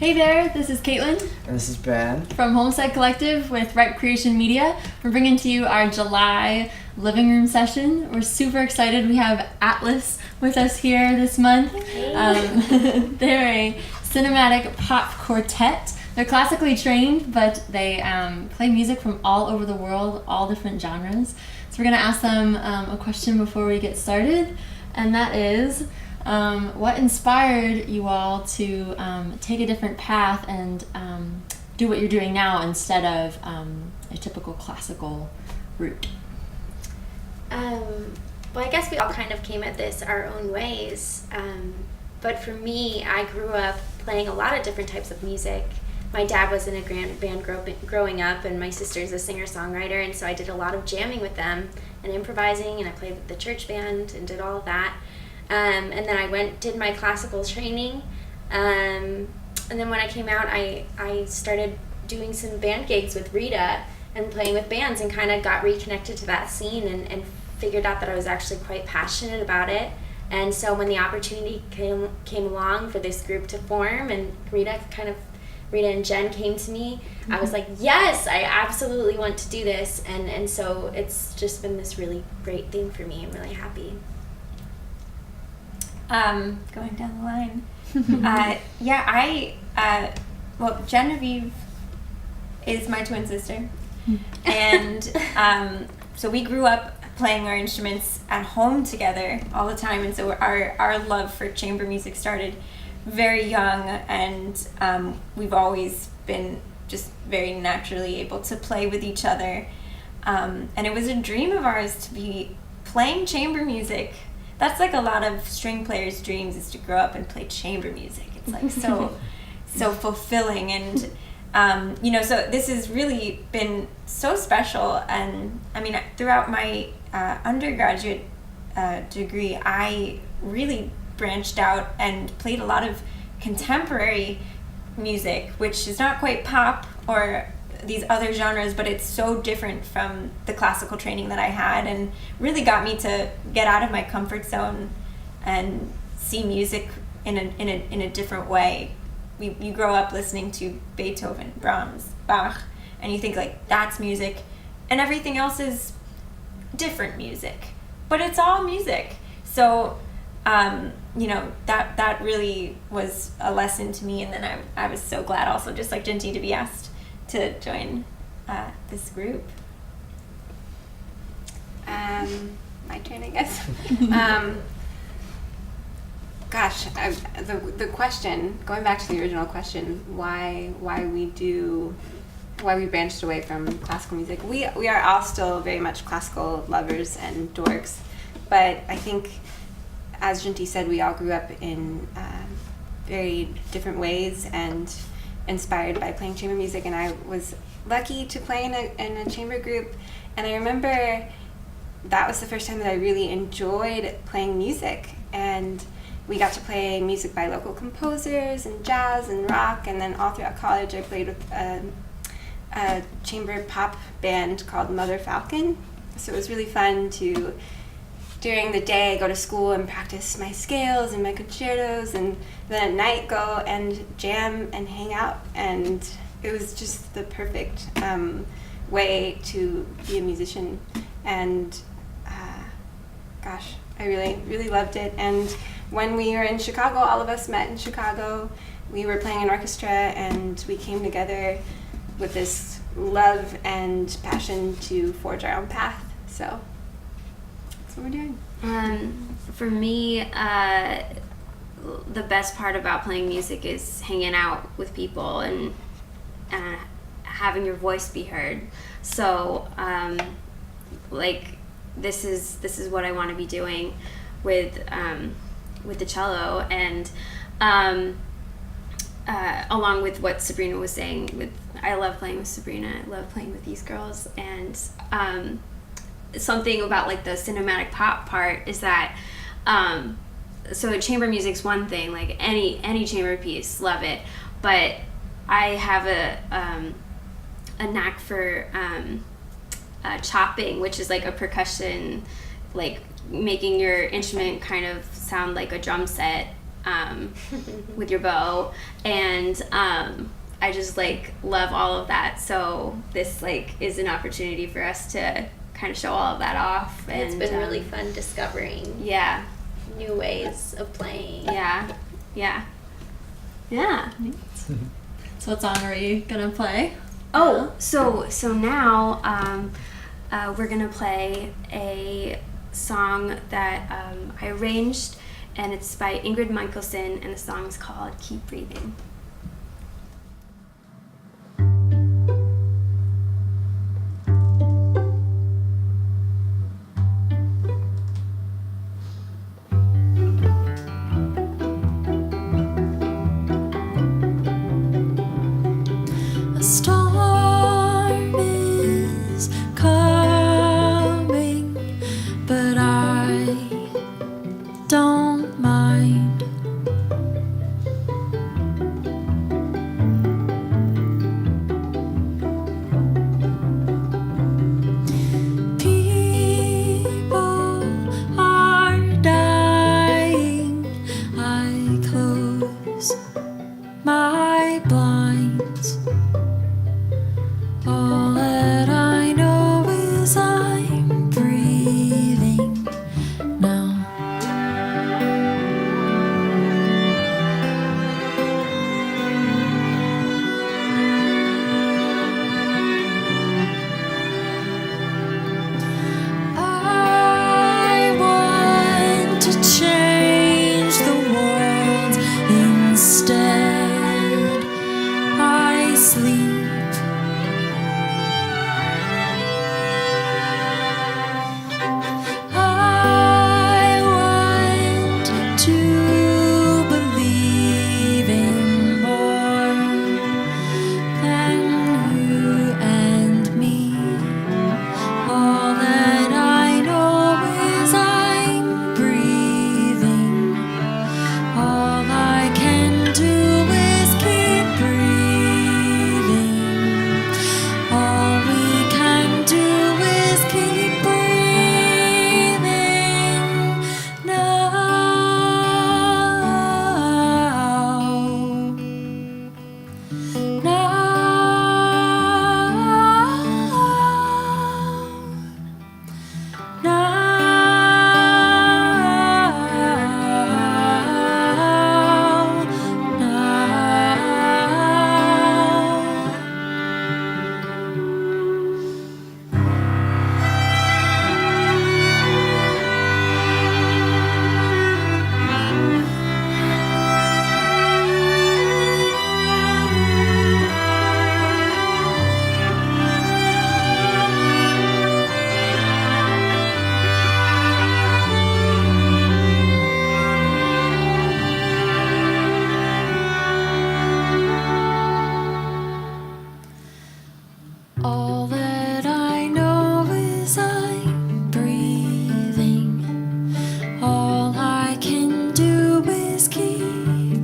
Hey there, this is Caitlin. And this is Ben. From Homestead Collective with Ripe Creation Media. We're bringing to you our July living room session. We're super excited. We have ATLYS with us here this month. They're a cinematic pop quartet. They're classically trained, but they play music from all over the world, all different genres. So we're going to ask them a question before we get started, and that is, what inspired you all to take a different path and do what you're doing now instead of a typical classical route? Well, I guess we all kind of came at this our own ways. But for me, I grew up playing a lot of different types of music. My dad was in a grand band growing up, and my sister's a singer-songwriter, and so I did a lot of jamming with them and improvising, and I played with the church band and did all of that. And then I did my classical training, and then when I came out, I started doing some band gigs with Rita and playing with bands, and kind of got reconnected to that scene and figured out that I was actually quite passionate about it. And so when the opportunity came along for this group to form, and Rita and Jen came to me, I was like, yes, I absolutely want to do this. And so it's just been this really great thing for me. I'm really happy. Going down the line. Well, Genevieve is my twin sister. And so we grew up playing our instruments at home together all the time. And so our love for chamber music started very young, and we've always been just very naturally able to play with each other. And it was a dream of ours to be playing chamber music. That's like a lot of string players' dreams, is to grow up and play chamber music. It's like so fulfilling, and so this has really been so special. And I mean, throughout my undergraduate degree, I really branched out and played a lot of contemporary music, which is not quite pop or these other genres, but it's so different from the classical training that I had, and really got me to get out of my comfort zone and see music in a different way. You grow up listening to Beethoven, Brahms, Bach, and you think like that's music, and everything else is different music, but it's all music. So that really was a lesson to me, and then I was so glad also, just like Jinty, to be asked to join this group. My turn, I guess. The question, going back to the original question, why we branched away from classical music. We are all still very much classical lovers and dorks, but I think, as Jinty said, we all grew up in very different ways and inspired by playing chamber music, and I was lucky to play in a chamber group, and I remember that was the first time that I really enjoyed playing music, and we got to play music by local composers and jazz and rock, and then all throughout college I played with a chamber pop band called Mother Falcon. So it was really fun to, during the day, go to school and practice my scales and my concertos, and then at night go and jam and hang out. And it was just the perfect way to be a musician. And I really, really loved it. And when we were in Chicago, all of us met in Chicago. We were playing an orchestra, and we came together with this love and passion to forge our own path. So that's what we're doing. For me, the best part about playing music is hanging out with people and having your voice be heard. So, this is what I want to be doing with the cello, and along with what Sabrina was saying. I love playing with Sabrina. I love playing with these girls, and something about like the cinematic pop part is that so chamber music's one thing, like any chamber piece, love it, but I have a knack for chopping, which is like a percussion, like making your instrument kind of sound like a drum set, with your bow, and I just like love all of that. So this like is an opportunity for us to kind of show all of that off. And It's been really fun discovering yeah, new ways of playing. yeah. So what song are you gonna play? Oh, so now we're gonna play a song that I arranged, and it's by Ingrid Michaelson, and the song is called "Keep Breathing." A storm is coming, but I don't mind. People are dying. I close my blinds. All that I know is I'm breathing now. I want to change the world. Instead, I sleep. I want to believe in more than you and me. All that I know is I'm breathing. All I can do is keep breathing. All we can do is keep breathing now. All that I know is I'm breathing. All I can do is keep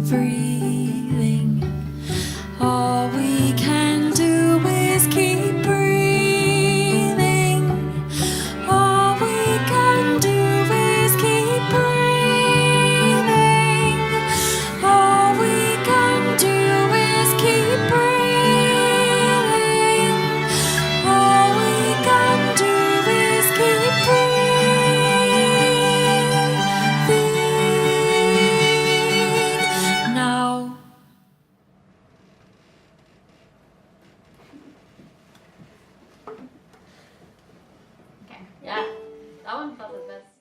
breathing. All we can do is keep breathing. All we can do is keep breathing. All we can do is keep breathing. All we can do is keep breathing now. Okay. Yeah, that one felt the best.